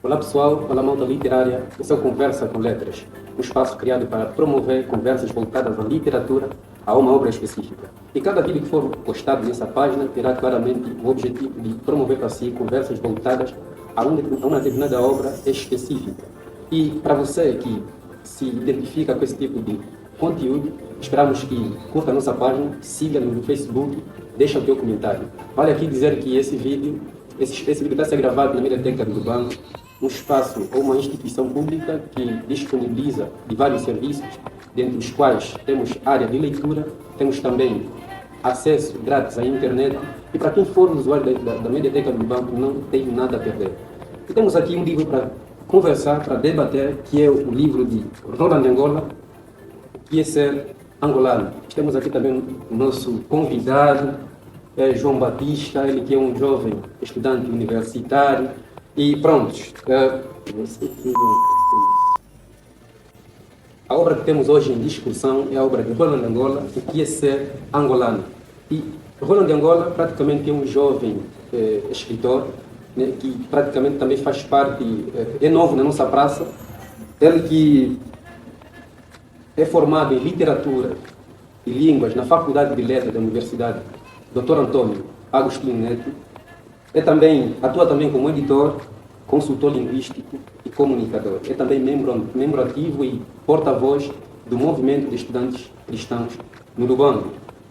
Olá pessoal, olá malta literária, esse é o Conversa com Letras, um espaço criado para promover conversas voltadas à literatura, a uma obra específica. E cada vídeo que for postado nessa página terá claramente o objetivo de promover para si conversas voltadas a uma determinada obra específica. E para você que se identifica com esse tipo de conteúdo, esperamos que curta a nossa página, siga-nos no Facebook, deixa o teu comentário. Vale aqui dizer que esse vídeo está a ser gravado na Mediateca do Lubango, um espaço ou uma instituição pública que disponibiliza de vários serviços, dentre os quais temos área de leitura, temos também acesso grátis à internet, e para quem for usuário da Mediateca do Lubango não tem nada a perder. E temos aqui um livro para conversar, para debater, que é o livro de Roland Angola, que é ser angolano. Temos aqui também o nosso convidado, João Batista, ele que é um jovem estudante universitário. E prontos, a obra que temos hoje em discussão é a obra de Roland Angola, o que é ser angolano. E Roland Angola praticamente é um jovem escritor, né, que praticamente também faz parte, é novo na nossa praça. Ele que é formado em literatura e línguas na Faculdade de Letras da Universidade Dr. Antônio Agostinho Neto. Atua também como editor, consultor linguístico e comunicador. É também membro ativo e porta-voz do movimento de estudantes cristãos no Lubango.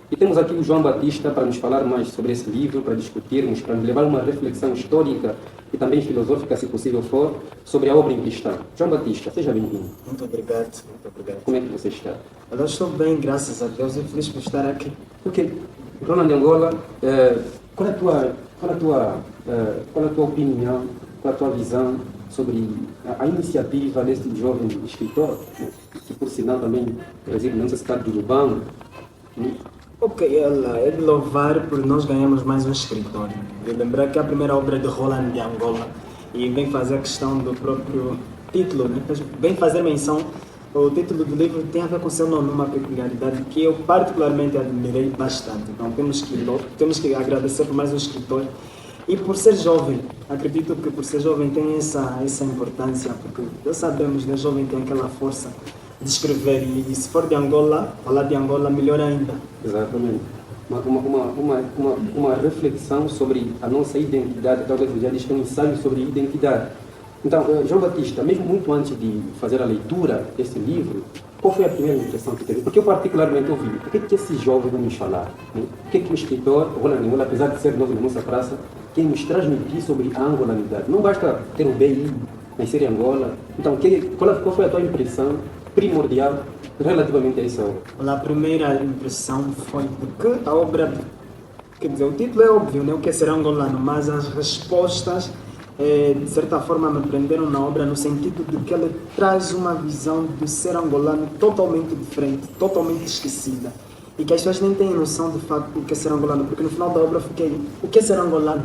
E temos aqui o João Batista para nos falar mais sobre esse livro, para discutirmos, para nos levar uma reflexão histórica e também filosófica, se possível for, sobre a obra em cristã. João Batista, seja bem-vindo. Muito obrigado, muito obrigado. Como é que você está? Eu estou bem, graças a Deus, e feliz por estar aqui. Ok. Roland Angola, qual é a tua opinião, qual é a tua visão sobre a iniciativa deste jovem escritor, né, que por sinal também reside na nossa cidade de Lubango? Ok, é de louvar por nós ganhamos mais um escritor. E lembrar que a primeira obra é de Roland de Angola e vem fazer a questão do próprio título, né? Vem fazer menção. O título do livro tem a ver com seu nome, uma peculiaridade que eu particularmente admirei bastante. Então temos que agradecer por mais um escritor. E por ser jovem, acredito que por ser jovem tem essa importância, porque já sabemos que o jovem tem aquela força de escrever, e se for de Angola, falar de Angola, melhor ainda. Exatamente. Uma reflexão sobre a nossa identidade, talvez já diz que é um ensaio sobre identidade. Então, João Batista, mesmo muito antes de fazer a leitura desse livro, qual foi a primeira impressão que teve? Porque eu particularmente ouvi, o que esse jovem vai nos falar? Né? O que o escritor, Roland Angola, apesar de ser novo na nossa praça, quer nos transmitir sobre a angolanidade? Não basta ter um BI, nascer em Angola. Então, qual foi a tua impressão primordial relativamente a essa obra? A primeira impressão foi de que a obra, quer dizer, o título é óbvio, né? O que é ser angolano, mas as respostas de certa forma me prenderam na obra no sentido de que ela traz uma visão do ser angolano totalmente diferente, totalmente esquecida, e que as pessoas nem têm noção de facto do que é ser angolano, porque no final da obra fiquei, o que é ser angolano?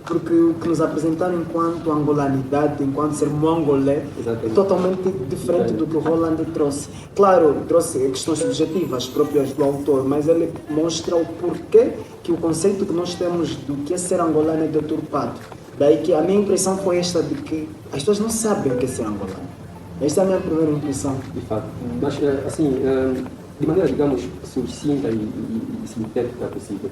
Porque o que nos apresentaram enquanto angolanidade, enquanto ser mongolé, é totalmente diferente do que o Roland trouxe. Claro, trouxe questões subjetivas próprias do autor, mas ele mostra o porquê que o conceito que nós temos do que é ser angolano é deturpado. Daí que a minha impressão foi esta, de que as pessoas não sabem o que é ser angolano. Esta é a minha primeira impressão. De fato. Mas, assim, de maneira, digamos, sucinta e sintética possível,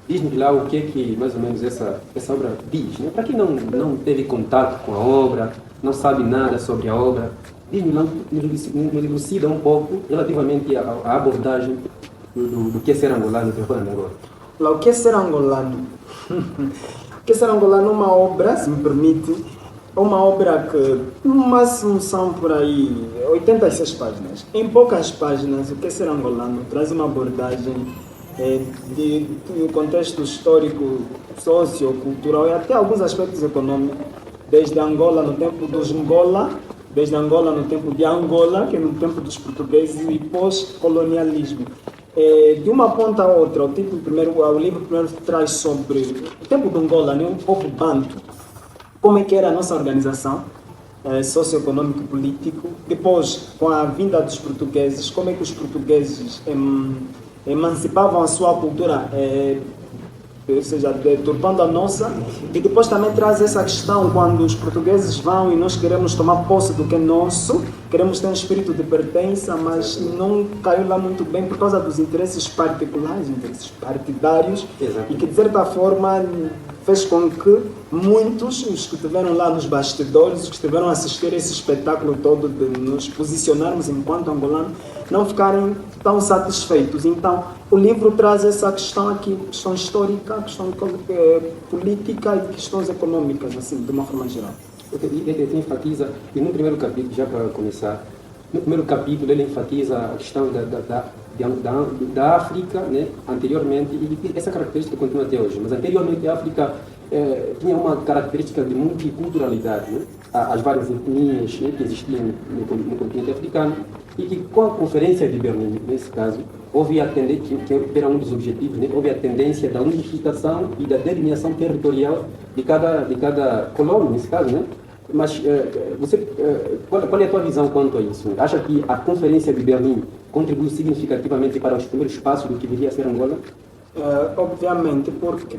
diz-nos lá o que é que, mais ou menos, essa obra diz, né? Para quem não teve contato com a obra, não sabe nada sobre a obra, diz-nos lá, nos elucida um pouco relativamente à abordagem do que é ser angolano de Roland Angola. Lá, o que é ser angolano? O que é ser angolano é uma obra, se me permite, é uma obra que no máximo são por aí 86 páginas. Em poucas páginas, o que é ser angolano traz uma abordagem do contexto histórico, sociocultural e até alguns aspectos econômicos, desde Angola no tempo dos Ngola, desde Angola no tempo de Angola, que é no tempo dos portugueses, e pós-colonialismo. De uma ponta a outra, o livro primeiro traz sobre o tempo do Angola, né, um povo banto, como é que era a nossa organização socioeconômico e político. Depois, com a vinda dos portugueses, como é que os portugueses emancipavam a sua cultura ou seja, deturpando a nossa, e depois também traz essa questão quando os portugueses vão e nós queremos tomar posse do que é nosso, queremos ter um espírito de pertença, mas não caiu lá muito bem por causa dos interesses particulares, interesses partidários, Exato. e que de certa forma fez com que muitos, os que estiveram lá nos bastidores, os que estiveram a assistir esse espetáculo todo de nos posicionarmos enquanto angolano, não ficarem tão satisfeitos. Então, o livro traz essa questão aqui, questão histórica, questão política e questões econômicas, assim, de uma forma geral. Ele enfatiza, e no primeiro capítulo, já para começar, no primeiro capítulo ele enfatiza a questão da África, né, anteriormente, e essa característica continua até hoje, mas anteriormente a África tinha uma característica de multiculturalidade, né? As várias etnias, né, que existiam no continente africano, e que com a Conferência de Berlim, nesse caso, houve a tendência, que era um dos objetivos, né, houve a tendência da unificação e da delineação territorial de cada colônia, nesse caso, né? Mas qual é a tua visão quanto a isso? Acha que a Conferência de Berlim contribuiu significativamente para os primeiros passos do que viria a ser Angola? Obviamente, porque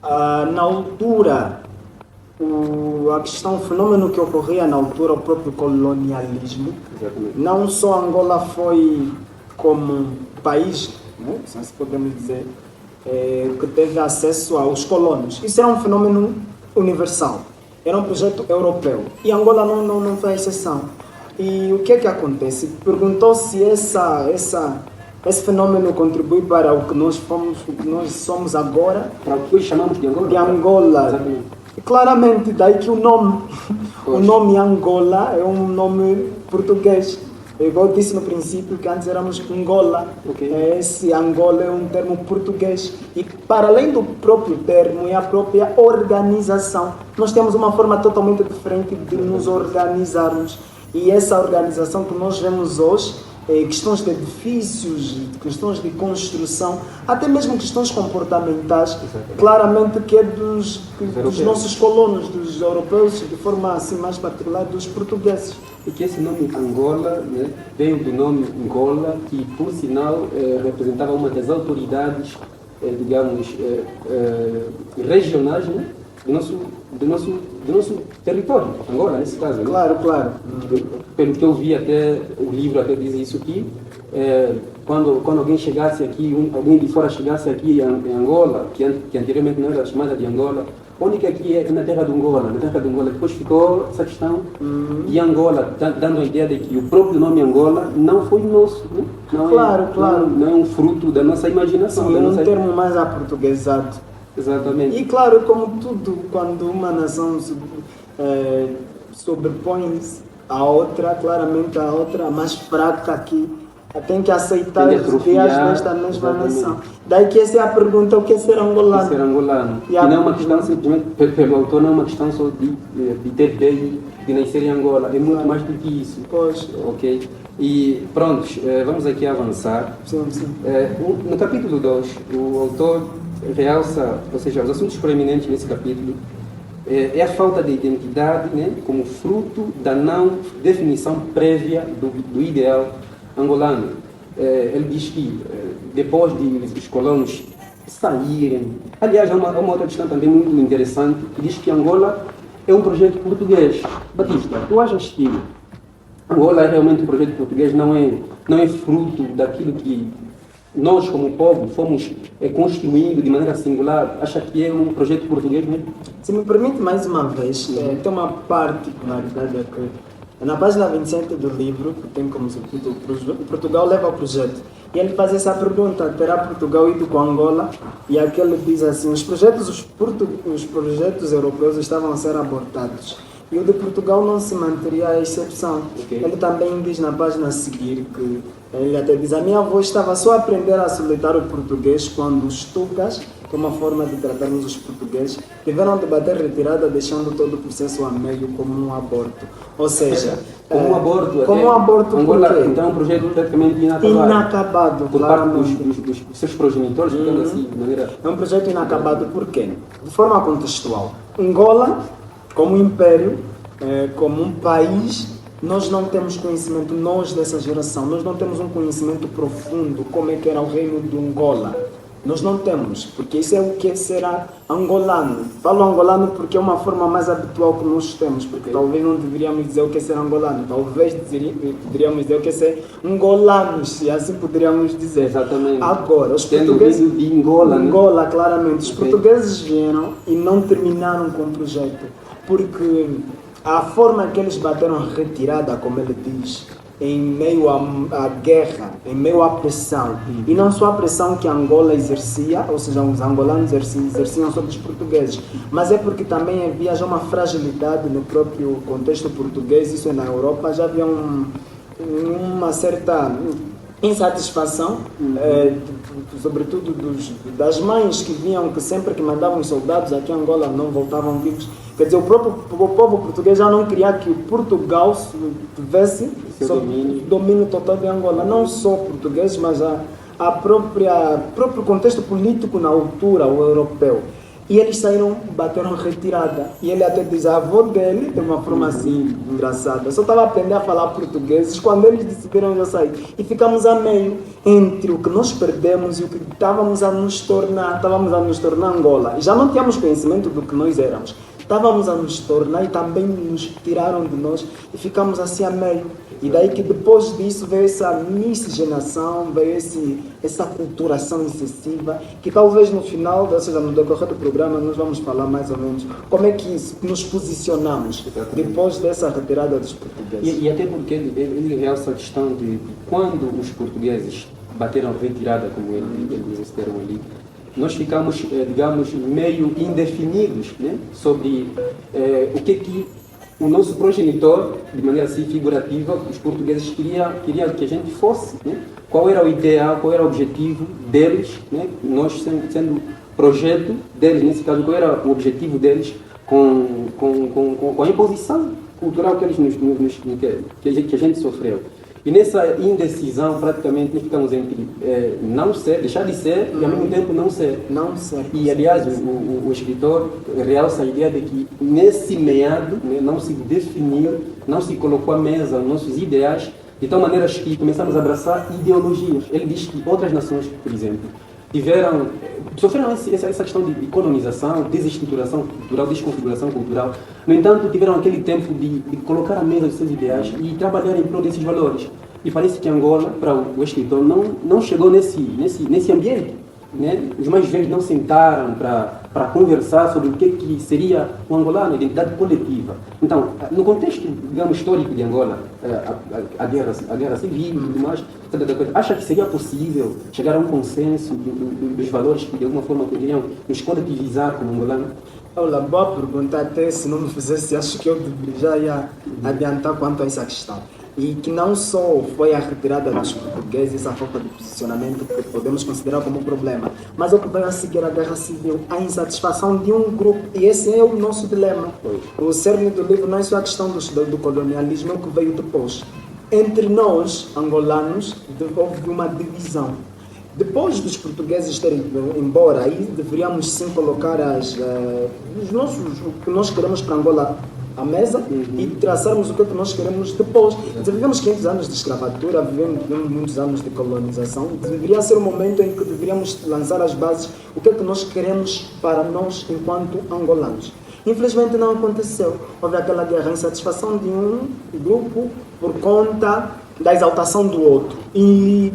na altura, a questão, o fenômeno que ocorria na altura, o próprio colonialismo, Exatamente. não só Angola foi como país, né, se podemos dizer, que teve acesso aos colonos. Isso é um fenômeno universal. Era um projeto europeu e Angola não foi exceção. E o que é que acontece? Perguntou se esse fenômeno contribui para o que nós somos agora. Para o que hoje chamamos de Angola? De Angola. Exatamente. E claramente, daí que o nome Angola é um nome português. Igual eu disse no princípio que antes éramos Angola. Okay. Esse Angola é um termo português. E para além do próprio termo, é a própria organização. Nós temos uma forma totalmente diferente de nos organizarmos. E essa organização que nós vemos hoje, questões de edifícios, questões de construção, até mesmo questões comportamentais, claramente que é dos nossos colonos, dos europeus, de forma assim mais particular dos portugueses. E que esse nome Angola, né, veio do nome Angola, que por sinal representava uma das autoridades, digamos, regionais, né, do nosso território, Angola, nesse caso. Né? Claro, claro. Pelo que eu vi, até o livro até diz isso aqui, quando alguém chegasse aqui, alguém de fora chegasse aqui em Angola, que anteriormente não era chamada de Angola, onde que aqui é na terra de Angola, depois ficou essa questão de Angola, dando a ideia de que o próprio nome Angola não foi nosso, né? Não é um fruto da nossa imaginação. Sim, é um termo mais aportuguesado. Exatamente. E claro, como tudo, quando uma nação sobrepõe-se à outra, claramente a outra mais fraca aqui tem que aceitar as ideias desta mesma nação. Daí que essa é a pergunta, o que é ser angolano? O que é ser angolano? E não é uma questão simplesmente, pelo autor, não é uma questão só de ter veio, de nascer em Angola, é muito mais do que isso. Pois. Ok? E pronto, vamos aqui avançar. Sim. No capítulo 2, o autor realça, ou seja, os assuntos proeminentes nesse capítulo é a falta de identidade, né, como fruto da não definição prévia do ideal angolano. Ele diz que depois de os colonos saírem, aliás, há uma outra questão também muito interessante, que diz que Angola é um projeto português. Batista, tu achas que Angola é realmente um projeto português, não é fruto daquilo que nós, como povo, fomos construindo de maneira singular? Acha que é um projeto português mesmo? Se me permite mais uma vez, tem uma particularidade aqui. Na página 27 do livro, que tem como subtítulo Portugal leva ao projeto. E ele faz essa pergunta, terá Portugal ido com Angola? E aquele diz assim, os projetos europeus estavam a ser abortados. E o de Portugal não se manteria à exceção. Okay. Ele também diz na página a seguir que ele até diz, a minha avó estava só a aprender a solitar o português quando os tugas, que é uma forma de tratarmos os portugueses, tiveram de bater retirada, deixando todo o processo a meio como um aborto. Ou seja, como um aborto. Como um aborto. Angola, então, é um projeto praticamente inacabado. Inacabado, por parte dos seus progenitores, digamos assim, de maneira... É um projeto inacabado por quê? De forma contextual. Angola, como império, como um país, nós não temos conhecimento, nós dessa geração, nós não temos um conhecimento profundo como é que era o reino de Angola. Nós não temos, porque isso é o que será angolano. Falo angolano porque é uma forma mais habitual que nós temos, porque talvez não deveríamos dizer o que é ser angolano, talvez poderíamos dizer o que é ser angolanos, e assim poderíamos dizer. Exatamente. Agora, os Tendo portugueses... vindo de Angola, né? Angola, claramente. Os Ok. portugueses vieram e não terminaram com o projeto, porque a forma que eles bateram retirada, como ele diz, em meio à guerra, em meio à pressão, e não só a pressão que Angola exercia, ou seja, os angolanos exerciam sobre os portugueses, mas é porque também havia já uma fragilidade no próprio contexto português, isso é na Europa, já havia uma certa insatisfação, sobretudo das mães que vinham, que sempre que mandavam os soldados aqui em Angola não voltavam vivos. Quer dizer, o povo português já não queria que Portugal tivesse domínio total de Angola. Não só portugueses, mas próprio contexto político na altura, o europeu. E eles saíram, bateram retirada. E ele até diz, a avó dele, de uma forma assim engraçada, só estava a aprender a falar português quando eles decidiram já sair. E ficamos a meio entre o que nós perdemos e o que estávamos a nos tornar Angola. E já não tínhamos conhecimento do que nós éramos. Estávamos a nos tornar e também nos tiraram de nós e ficamos assim a meio. E daí que depois disso veio essa miscigenação, veio essa culturação excessiva, que talvez no final, ou seja, no decorrer do programa, nós vamos falar mais ou menos como é que nos posicionamos depois dessa retirada dos portugueses. E até porque ele realça a questão de quando os portugueses bateram retirada, como eles disseram ali, nós ficamos, digamos, meio indefinidos, né, sobre o que o nosso progenitor, de maneira assim figurativa, os portugueses queriam que a gente fosse, né? Qual era o ideal, qual era o objetivo deles, né? Nós sendo projeto deles, nesse caso, qual era o objetivo deles com a imposição cultural que eles que a gente sofreu. E nessa indecisão, praticamente, nós ficamos entre não ser, deixar de ser e, ao mesmo tempo, não ser. Não ser. E, aliás, o escritor realça a ideia de que, nesse meado, né, não se definiu, não se colocou à mesa os nossos ideais, de tal maneira que começamos a abraçar ideologias. Ele diz que outras nações, por exemplo, sofreram essa questão de colonização, desestruturação cultural, desconfiguração cultural. No entanto, tiveram aquele tempo de colocar à mesa os seus ideais e trabalhar em prol desses valores. E parece que Angola, para o escritor, não chegou nesse ambiente. Né? Os mais velhos não sentaram para conversar sobre o que seria o angolano, a identidade coletiva. Então, no contexto, digamos, histórico de Angola, a guerra civil e tudo mais, acha que seria possível chegar a um consenso dos valores que, de alguma forma, poderiam nos coletivizar como angolano? Olha, boa pergunta, até se não me fizesse, acho que eu já ia adiantar quanto a essa questão. E que não só foi a retirada dos portugueses, essa falta de posicionamento que podemos considerar como um problema, mas o que veio a seguir a guerra civil, a insatisfação de um grupo, e esse é o nosso dilema. O cerne do livro não é só a questão do colonialismo, é o que veio depois. Entre nós, angolanos, houve uma divisão. Depois dos portugueses terem ido embora, aí deveríamos sim colocar o que nós queremos para Angola à mesa e traçarmos o que nós queremos depois. Vivemos 500 anos de escravatura, vivemos muitos anos de colonização. Deveria ser o momento em que deveríamos lançar as bases, o que nós queremos para nós enquanto angolanos. Infelizmente não aconteceu. Houve aquela guerra, a insatisfação de um grupo por conta da exaltação do outro. E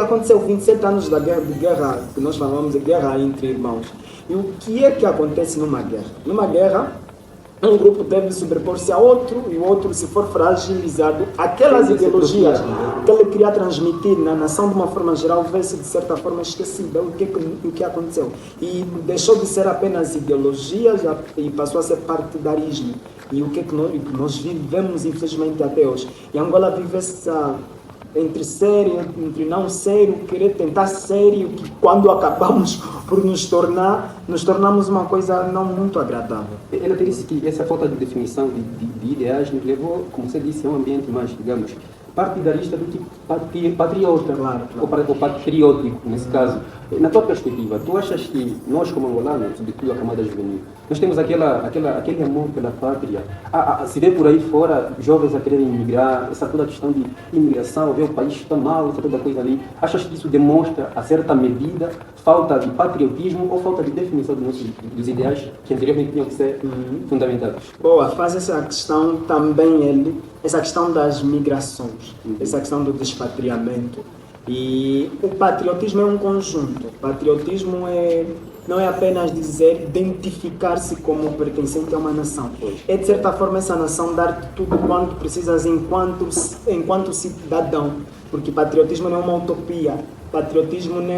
aconteceu 27 anos de guerra, que nós falamos de guerra entre irmãos. E o que é que acontece numa guerra? Numa guerra, um grupo deve sobrepor-se a outro e o outro, se for fragilizado, aquelas ideologias que ele queria transmitir na nação de uma forma geral, vê-se de certa forma esquecida o que aconteceu. E deixou de ser apenas ideologias e passou a ser partidarismo. E o que nós vivemos, infelizmente, até hoje. E Angola vive essa entre sério, entre não sério, querer tentar sério, que quando acabamos por nos tornamos uma coisa não muito agradável. Ela disse que essa falta de definição de ideais nos levou, como você disse, a um ambiente mais, digamos, partidarista do que patriota, claro. Ou patriótico, nesse caso. Na tua perspectiva, tu achas que nós, como angolanos, sobretudo a camada juvenil, Nós temos aquele amor pela pátria. Se vê por aí fora jovens a quererem imigrar, essa toda questão de imigração, ver o país está mal, essa toda coisa ali. Achas que isso demonstra, a certa medida, falta de patriotismo ou falta de definição dos ideais que anteriormente tinham que ser fundamentados? Boa, faz essa questão também ele, essa questão das migrações, essa questão do despatriamento. E o patriotismo é um conjunto. O patriotismo não é apenas dizer, identificar-se como pertencente a uma nação. É, de certa forma, essa nação dar-te tudo quanto precisas enquanto cidadão. Porque patriotismo não é uma utopia. Patriotismo não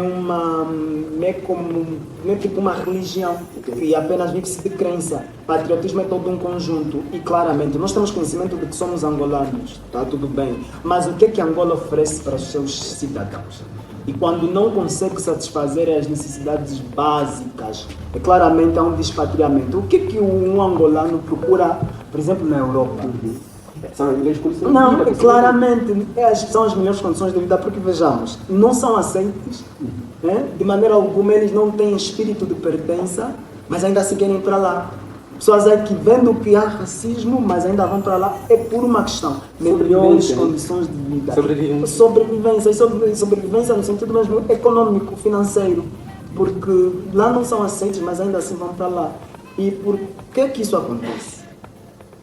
é tipo uma religião que apenas vive-se de crença. Patriotismo é todo um conjunto. E claramente, nós temos conhecimento de que somos angolanos, está tudo bem. Mas o que Angola oferece para os seus cidadãos? E quando não consegue satisfazer as necessidades básicas, claramente há um despatriamento. O que um angolano procura, por exemplo, na Europa? São as melhores condições de Não, vida. claramente são as melhores condições de vida, porque vejamos, não são aceitos, né? De maneira alguma eles não têm espírito de pertença, mas ainda se querem ir para lá. Pessoas aqui vendo que há racismo, mas ainda vão para lá, é por uma questão, melhores condições de vida. Sobrevivência. E sobrevivência no sentido mesmo econômico, financeiro, porque lá não são aceitos, mas ainda assim vão para lá. E por que isso acontece?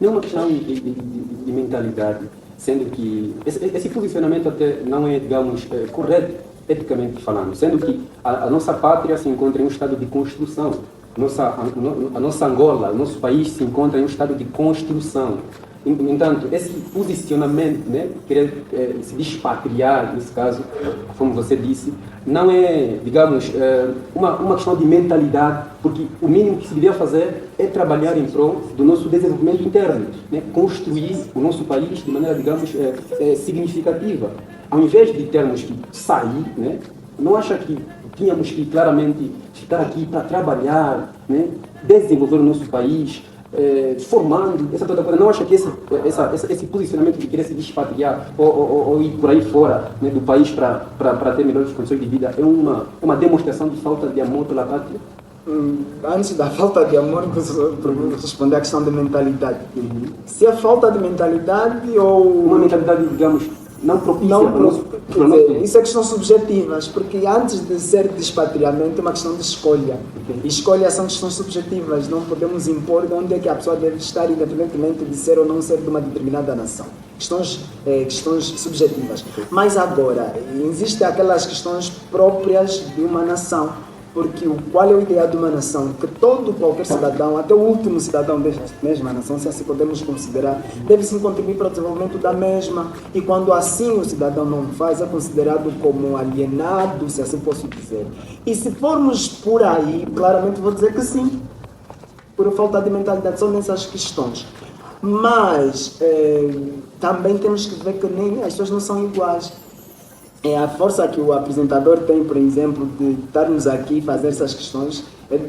Não é uma questão de mentalidade, sendo que esse posicionamento até não é, digamos, correto, eticamente falando, sendo que a nossa pátria se encontra em um estado de construção. A nossa Angola, o nosso país se encontra em um estado de construção. No entanto, esse posicionamento, né, querer se despatriar, nesse caso, como você disse, não é, digamos, uma questão de mentalidade, porque o mínimo que se devia fazer é trabalhar em prol do nosso desenvolvimento interno, né, construir o nosso país de maneira, digamos, significativa. Ao invés de termos que sair, né, não acha que tínhamos que claramente estar aqui para trabalhar, né, desenvolver o nosso país, formando, essa toda coisa. Não acha que esse posicionamento de querer se despatriar ou ir por aí fora, né, do país para ter melhores condições de vida é uma demonstração de falta de amor pela pátria? Antes da falta de amor, vou responder à questão de mentalidade. Se é falta de mentalidade ou... Uma mentalidade, digamos, não propícia quer dizer, isso é questões subjetivas, porque antes de ser despatriamento é uma questão de escolha. E escolhas são questões subjetivas, não podemos impor de onde é que a pessoa deve estar, independentemente de ser ou não ser de uma determinada nação. Questões subjetivas. Mas agora, existem aquelas questões próprias de uma nação. Porque qual é o ideal de uma nação? Que qualquer cidadão, até o último cidadão desta mesma nação, se assim podemos considerar, deve sim contribuir para o desenvolvimento da mesma. E quando assim o cidadão não faz, é considerado como alienado, se assim posso dizer. E se formos por aí, claramente vou dizer que sim, por falta de mentalidade, são nessas questões. Mas também temos que ver que nem as pessoas não são iguais. A força que o apresentador tem, por exemplo, de estarmos aqui e fazer essas questões,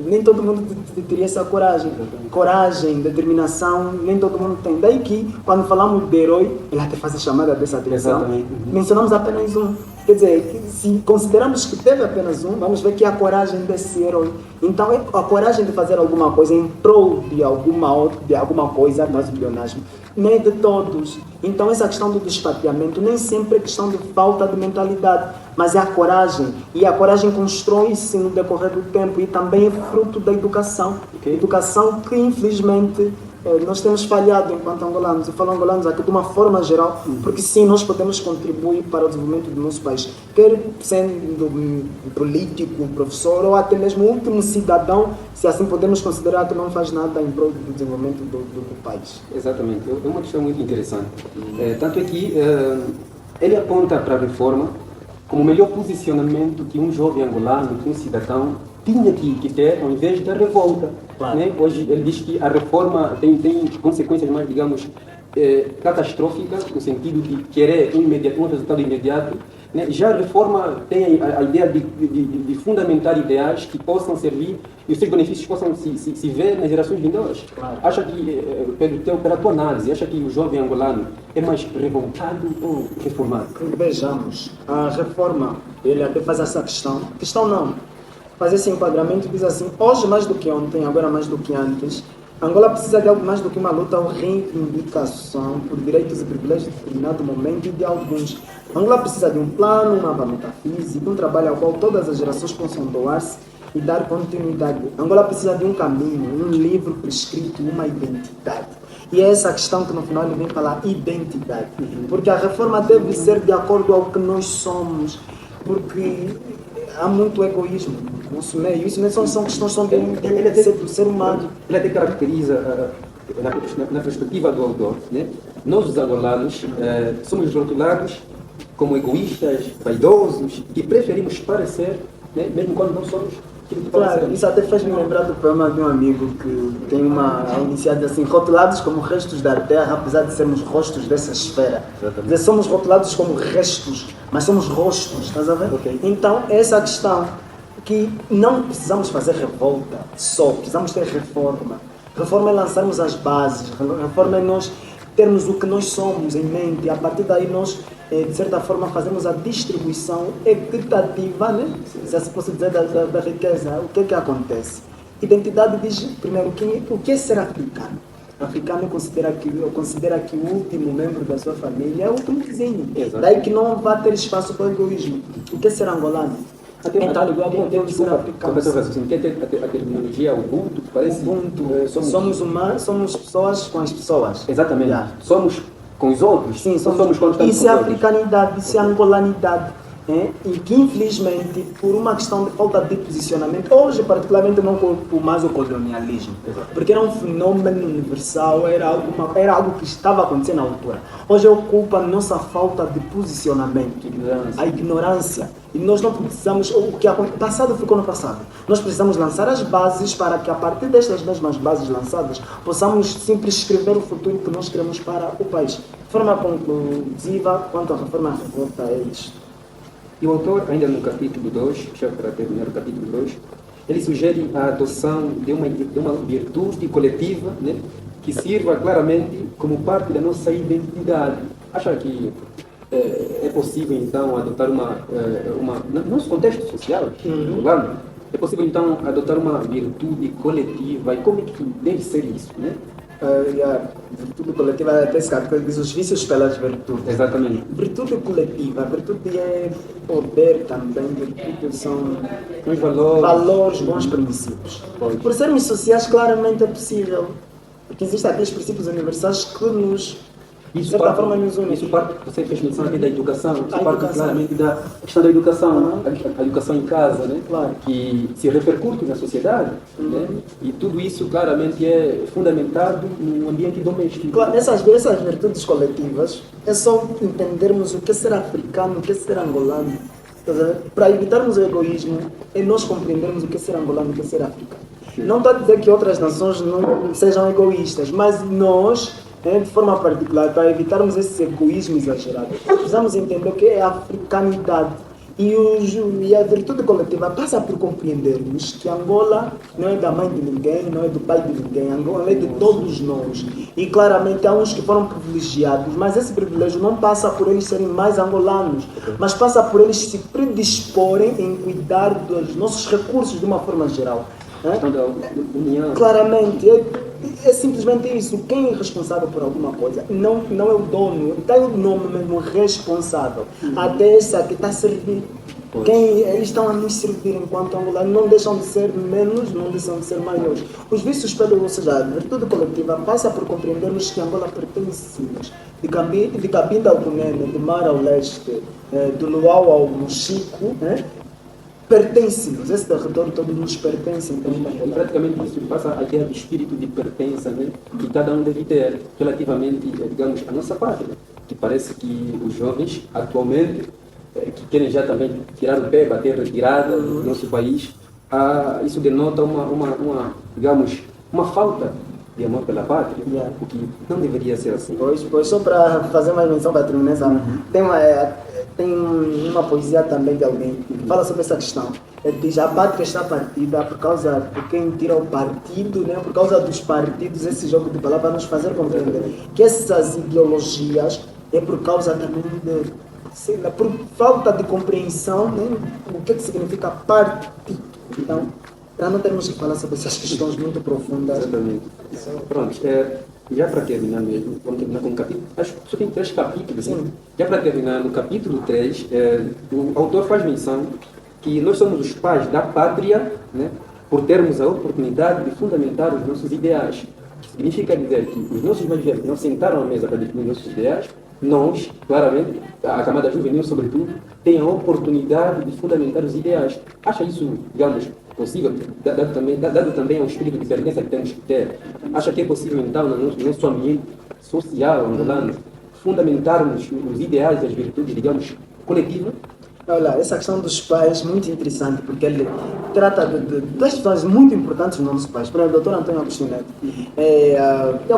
nem todo mundo teria essa coragem. Coragem, determinação, nem todo mundo tem. Daí que, quando falamos de herói, ele até faz a chamada dessa atenção, mencionamos apenas um. Quer dizer, se consideramos que teve apenas um, vamos ver que é a coragem desse herói. Então, é a coragem de fazer alguma coisa em prol de alguma coisa, nós o pleonasmo, nem de todos. Então, essa questão do despatriamento nem sempre é questão de falta de mentalidade, mas é a coragem. E a coragem constrói-se no decorrer do tempo e também é fruto da educação. Educação que, infelizmente, nós temos falhado enquanto angolanos. Eu falo angolanos aqui de uma forma geral, porque sim, nós podemos contribuir para o desenvolvimento do nosso país. Quer sendo político, professor ou até mesmo o último cidadão, se assim podemos considerar que não faz nada em prol do desenvolvimento do país. Exatamente. É uma questão muito interessante. Tanto é que ele aponta para a reforma como o melhor posicionamento que um jovem angolano, que um cidadão tinha que ter, ao invés da revolta. Claro. Né? Hoje ele diz que a reforma tem consequências mais, digamos, catastróficas, no sentido de querer um resultado imediato. Né? Já a reforma tem a ideia de fundamentar ideais que possam servir e os seus benefícios possam se ver nas gerações vindouras. Claro. Acha que, pela tua análise, acha que o jovem angolano é mais revoltado ou reformado? Vejamos, a reforma, ele até faz essa questão não, faz esse enquadramento e diz assim, hoje mais do que ontem, agora mais do que antes, Angola precisa de algo mais do que uma luta ou reivindicação por direitos e privilégios de determinado momento e de alguns. Angola precisa de um plano, um mapa metafísico, um trabalho ao qual todas as gerações possam doar-se e dar continuidade. Angola precisa de um caminho, um livro prescrito, uma identidade. E é essa a questão que no final ele vem falar, identidade. Porque a reforma deve ser de acordo ao que nós somos. Porque há muito egoísmo no nosso meio. Isso não são questões do ser humano. Ele até caracteriza, na perspectiva do autor, né? Nós os angolanos somos rotulados como egoístas, vaidosos, que preferimos parecer, né? Mesmo quando não somos. Claro, isso até fez-me lembrar do poema de um amigo que tem uma iniciativa assim, rotulados como restos da terra, apesar de sermos rostos dessa esfera. Quer dizer, somos rotulados como restos, mas somos rostos, estás a ver? Okay. Então, essa é a questão, que não precisamos fazer revolta só, precisamos ter reforma. Reforma é lançarmos as bases, reforma é nós termos o que nós somos em mente, e a partir daí nós, de certa forma, fazemos a distribuição equitativa, né? Se assim posso dizer, da riqueza. O que é que acontece? Identidade diz, primeiro, o que é ser africano? Africano considera que o último membro da sua família é o último vizinho. Exato. Daí que não vai ter espaço para o egoísmo. O que é ser angolano? Então, igual que a terminologia Ubuntu, parece Ubuntu, somos humanos, somos pessoas com as pessoas. Exatamente. Yeah. Somos com os outros. Sim, somos quando estamos isso é com os outros. africanidade, isso é angolanidade. E que infelizmente, por uma questão de falta de posicionamento, hoje particularmente não culpo mais o colonialismo, porque era um fenômeno universal, era algo que estava acontecendo na altura. Hoje eu culpo a nossa falta de posicionamento, a ignorância. E nós não precisamos, o passado ficou no passado. Nós precisamos lançar as bases para que a partir destas mesmas bases lançadas possamos sempre escrever o futuro que nós queremos para o país. De forma conclusiva, quanto à reforma à revolta, é isto. E o autor, ainda no capítulo 2, já para terminar o capítulo 2, ele sugere a adoção de uma virtude coletiva, né, que sirva claramente como parte da nossa identidade. Acha que é possível, então, adotar no nosso contexto social, urbano, é possível, então, adotar uma virtude coletiva? E como é que deve ser isso, né? A virtude coletiva até esse capítulo diz os vícios pelas virtudes. Exatamente. Virtude coletiva, virtude é poder também, virtude são Os valores, bons princípios. Por sermos sociais, claramente é possível, porque existem aqueles princípios universais que nos, de certa forma, nos unem. Isso parte, você fez menção aqui da educação, isso parte claramente da questão da educação, a educação em casa, né? Claro. Que se repercute na sociedade, né? E tudo isso claramente é fundamentado no ambiente doméstico. Claro, essas virtudes coletivas é só entendermos o que é ser africano, o que é ser angolano. Para evitarmos o egoísmo, é nós compreendermos o que é ser angolano, o que é ser africano. Não está a dizer que outras nações não sejam egoístas, mas nós, de forma particular, para evitarmos esse egoísmo exagerado, precisamos entender o que é a africanidade. E a virtude coletiva passa por compreendermos que Angola não é da mãe de ninguém, não é do pai de ninguém, Angola é de todos nós. E claramente há uns que foram privilegiados, mas esse privilégio não passa por eles serem mais angolanos, mas passa por eles se predisporem em cuidar dos nossos recursos de uma forma geral. União. Claramente, é simplesmente isso. Quem é responsável por alguma coisa não é o dono, está o nome mesmo, responsável. Até esse aqui está a servir. Eles estão a nos servir enquanto angolanos, não deixam de ser menos, não deixam de ser maiores. Os vícios, ou seja, a virtude coletiva passa por compreendermos que Angola pertence-nos. De Cabinda ao Cunene, do mar ao leste, do Luau ao Mochico, pertence-nos, esse território todo nos pertence. Então, e praticamente isso passa a ideia do espírito de pertença, né, que cada um deve ter relativamente, digamos, à nossa pátria. Que parece que os jovens, atualmente, que querem já também tirar o pé, bater retirada do nosso país, isso denota digamos, uma falta de amor pela pátria, o que não deveria ser assim. Pois só para fazer mais menção para terminar, tem uma poesia também de alguém que fala sobre essa questão. Ele diz: a pátria está partida por causa de quem tira o partido, né? Por causa dos partidos. Esse jogo de palavras vai nos fazer compreender que essas ideologias é por causa também por falta de compreensão, né? O que significa partido. Então, para não termos que falar sobre essas questões muito profundas. Exatamente. Pronto, já para terminar mesmo, vamos terminar com o capítulo. Acho que só tem 3 capítulos. Né? Já para terminar, no capítulo 3, o autor faz menção que nós somos os pais da pátria, né, por termos a oportunidade de fundamentar os nossos ideais. Significa dizer que os nossos mais velhos não sentaram à mesa para definir nossos ideais, nós, claramente, a camada juvenil sobretudo, tem a oportunidade de fundamentar os ideais. Acha isso, digamos, possível, dado também ao espírito de pertença que temos que ter? Acha que é possível, então, no nosso ambiente social angolano, fundamentarmos os ideais e as virtudes, digamos, coletivas? Olha, essa questão dos pais é muito interessante, porque ele trata de duas questões muito importantes nos nossos pais. Para o Dr. Antônio Agostinho Neto,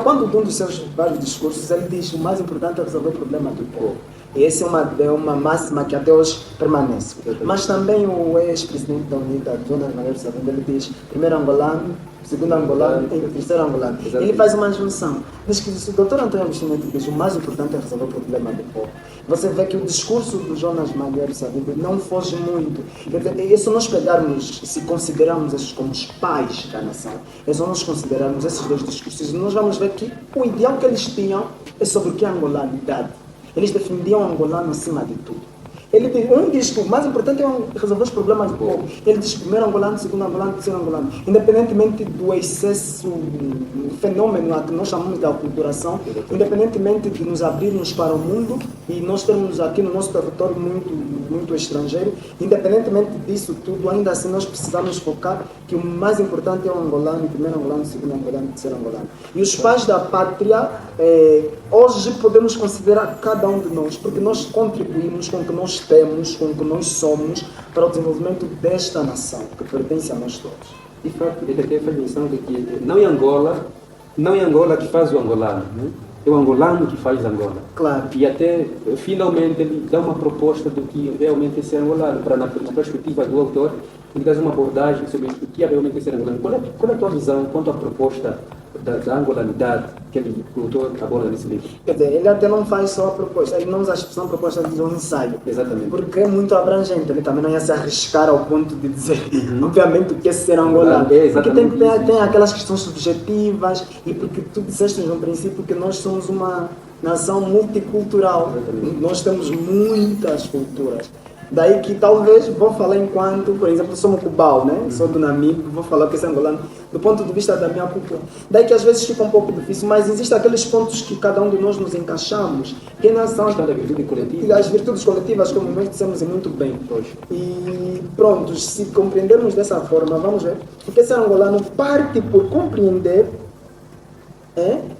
quando um dos seus vários discursos, ele diz que o mais importante é resolver o problema do povo. E essa é uma máxima que até hoje permanece. Mas também o ex-presidente da UNITA, Jonas Malheiro Savimbi, ele diz: primeiro angolano, segundo angolano e terceiro angolano. Ele faz uma junção. Diz que o Dr. Antônio Agostinho Neto diz: o mais importante é resolver o problema do povo. Você vê que o discurso do Jonas Malheiro Savimbi não foge muito. Quer dizer, é só nós pegarmos, se considerarmos esses como os pais da nação, é só nós considerarmos esses dois discursos, nós vamos ver que o ideal que eles tinham é sobre o que é a angolanidade. Eles defendiam o angolano acima de tudo. Um diz que o mais importante é resolver os problemas do povo. Ele diz primeiro angolano, segundo angolano, terceiro angolano. Independentemente do excesso, do fenômeno a que nós chamamos de aculturação, independentemente de nos abrirmos para o mundo e nós termos aqui no nosso território muito estrangeiro, independentemente disso tudo, ainda assim nós precisamos focar que o mais importante é o angolano, primeiro angolano, segundo angolano, terceiro angolano. E os pais da pátria, hoje podemos considerar cada um de nós, porque nós contribuímos com o que nós temos, com o que nós somos, para o desenvolvimento desta nação, que pertence a nós todos. De fato, ele até faz menção de que não é Angola que faz o angolano, né? É o angolano que faz Angola. Claro. E até, finalmente, ele dá uma proposta do que realmente é ser angolano, para na perspectiva do autor, ele dá uma abordagem sobre o que é realmente ser angolano. Qual é a tua visão quanto à proposta da angolanidade que o autor aborda nesse livro? Quer dizer, ele até não faz só a proposta, ele não usa a expressão proposta, ele diz um ensaio. Exatamente. Porque é muito abrangente, ele também não ia se arriscar ao ponto de dizer, obviamente, o que é ser angolano. Porque tem aquelas questões subjetivas, e porque tu disseste no princípio que nós somos uma nação multicultural. Exatamente. Nós temos muitas culturas. Daí que talvez, vou falar enquanto, por exemplo, eu sou mucubal, né? Sou do Namibe, vou falar que é angolano, do ponto de vista da minha cultura. Daí que às vezes fica um pouco difícil, mas existem aqueles pontos que cada um de nós nos encaixamos, que são as virtudes coletivas, como nós dissemos muito bem. E pronto, se compreendermos dessa forma, vamos ver, porque ser angolano parte por compreender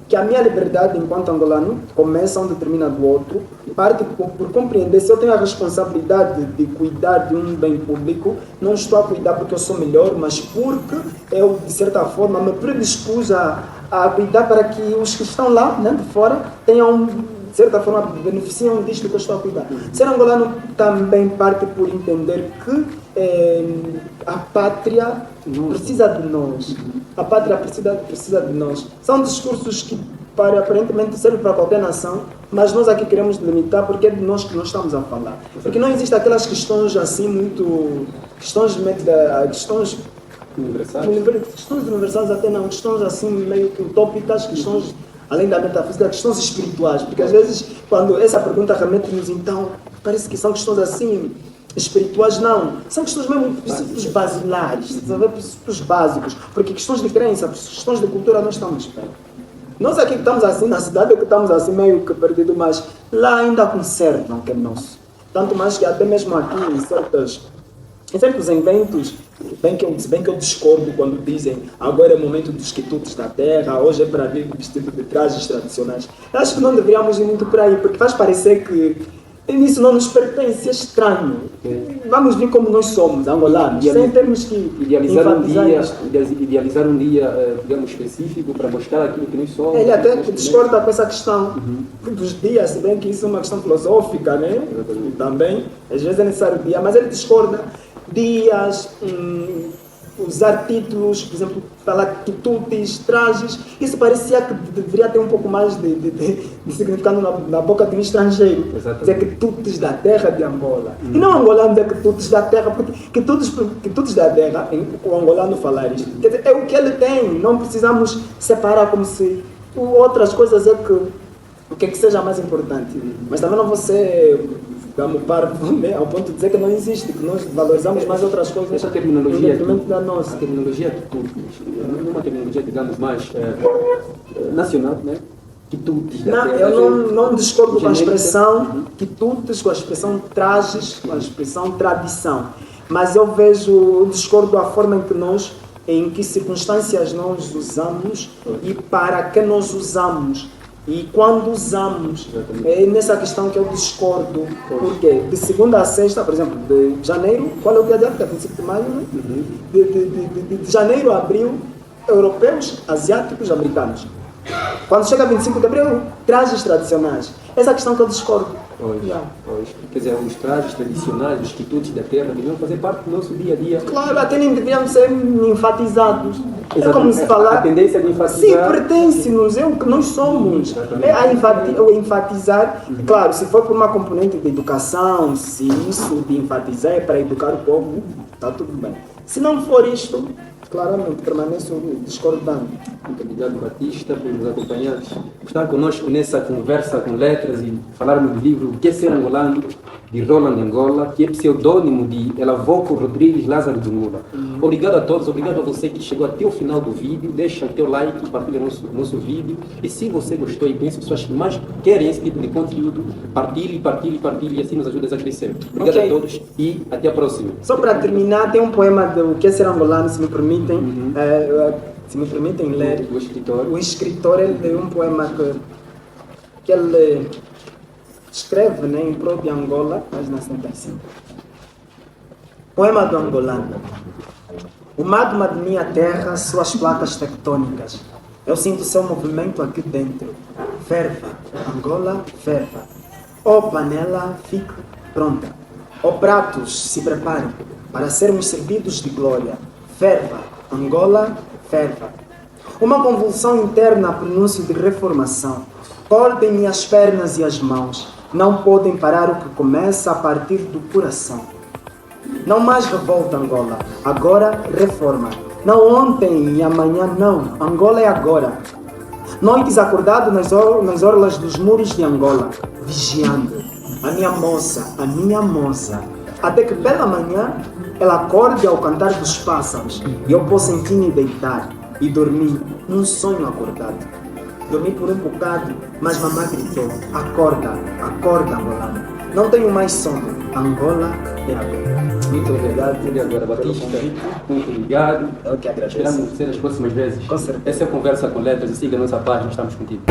que a minha liberdade enquanto angolano começa onde termina do outro, parte por compreender se eu tenho a responsabilidade de cuidar de um bem público, não estou a cuidar porque eu sou melhor, mas porque eu, de certa forma, me predispus a cuidar para que os que estão lá, né, de fora, tenham, de certa forma, beneficiam disto que eu estou a cuidar. Ser angolano também parte por entender que a pátria precisa de nós. A pátria precisa de nós. São discursos que aparentemente servem para qualquer nação, mas nós aqui queremos delimitar porque é de nós que nós estamos a falar. Porque não existem aquelas questões assim muito... Questões universais até não, questões assim meio que utópicas, questões além da metafísica, questões espirituais. Porque às vezes, quando essa pergunta remete-nos, então, parece que são questões assim... espirituais não, são questões mesmo princípios basilares, princípios básicos, porque questões de crença, questões de cultura nós estamos bem. Nós aqui que estamos assim, na cidade que estamos assim meio que perdidos, mas lá ainda conservam o que é nosso. Tanto mais que até mesmo aqui em certos eventos, bem que eu discordo quando dizem agora é o momento dos quitutos da terra, hoje é para vir vestido de trajes tradicionais. Eu acho que não deveríamos ir muito por aí, porque faz parecer que isso não nos pertence, é estranho. Vamos ver como nós somos, angolanos, sem termos que idealizar um dia, digamos, específico para mostrar aquilo que nós somos. Ele até discorda com essa questão dos dias, se bem que isso é uma questão filosófica, né? Também, às vezes é necessário dia, mas ele discorda dias, usar títulos, por exemplo, falar quitutes, trajes, isso parecia que deveria ter um pouco mais de significado na boca de um estrangeiro. Exatamente. Dizer quitutes da terra de Angola. E não angolano dizer quitutes da terra, porque quitutes da terra, o angolano falar isto, quer dizer, é o que ele tem, não precisamos separar como se outras coisas é que o que é que seja mais importante. Mas também não vou ser parvo, né, ao ponto de dizer que não existe, que nós valorizamos mais outras coisas. Essa terminologia, em detrimento da nossa. a terminologia quitutes, numa terminologia, digamos, mais nacional, né? Quitutes da terra. Eu não discordo com a Genérica. expressão quitutes, com a expressão trajes, com a expressão tradição. Mas eu vejo, discordo da forma em que circunstâncias nós usamos e para que nós usamos. E quando usamos, é nessa questão que eu discordo. Porque de segunda a sexta, por exemplo, de janeiro, qual é o dia de arte? É 25 de maio, né? De janeiro a abril, europeus, asiáticos, americanos. Quando chega 25 de abril, trajes tradicionais. Essa é a questão que eu discordo. Pois. Quer dizer, os trajes tradicionais, os quitutes da terra, deviam fazer parte do nosso dia a dia. Claro, até nem deveriam ser enfatizados. É Exatamente. como se falar. A tendência de enfatizar. Sim, pertence-nos, é o que nós somos. Exatamente. É o enfatizar. Claro, se for por uma componente de educação, se isso de enfatizar é para educar o povo, está tudo bem. Se não for isto, claramente permaneço discordando. Muito obrigado, Batista, por nos acompanhar. Estar conosco nessa conversa com letras e falarmos do livro O que é ser angolano, de Roland Angola, que é pseudônimo de Elavoco Rodrigues Lázaro de Mula. Obrigado a todos, obrigado a você que chegou até o final do vídeo. Deixa o teu like, partilha nosso vídeo. E se você gostou e conhece pessoas que mais querem esse tipo de conteúdo, partilhe e assim nos ajuda a crescer. Obrigado a todos e até a próxima. Só para terminar, tem um poema do que é ser angolano, se me permitem. Se me permitem ler. O escritor. O escritor, ele leu um poema que ele escreve, né, em prol de Angola, página 75. Poema do angolano. O magma de minha terra, suas placas tectônicas. Eu sinto seu movimento aqui dentro. Ferva, Angola, ferva. Ó panela, fique pronta. Ó pratos, se preparem para sermos servidos de glória. Ferva, Angola, ferva. Uma convulsão interna, pronúncio de reformação. Cortem-me as pernas e as mãos. Não podem parar o que começa a partir do coração. Não mais revolta, Angola. Agora, reforma. Não ontem e amanhã, não. Angola é agora. Noites acordado nas orlas dos muros de Angola, vigiando. A minha moça. Até que pela manhã, ela acorde ao cantar dos pássaros e eu possa em fim me deitar e dormir num sonho acordado. Dormi por um bocado, mas mamãe gritou: acorda, angolano. Não tenho mais sono. Angola é agora. Muito obrigado, agora Batista. Muito obrigado. Eu que agradeço. Esperamos ser as próximas vezes. Com certeza. Essa é a Conversa com Letras e siga a nossa página, estamos contigo.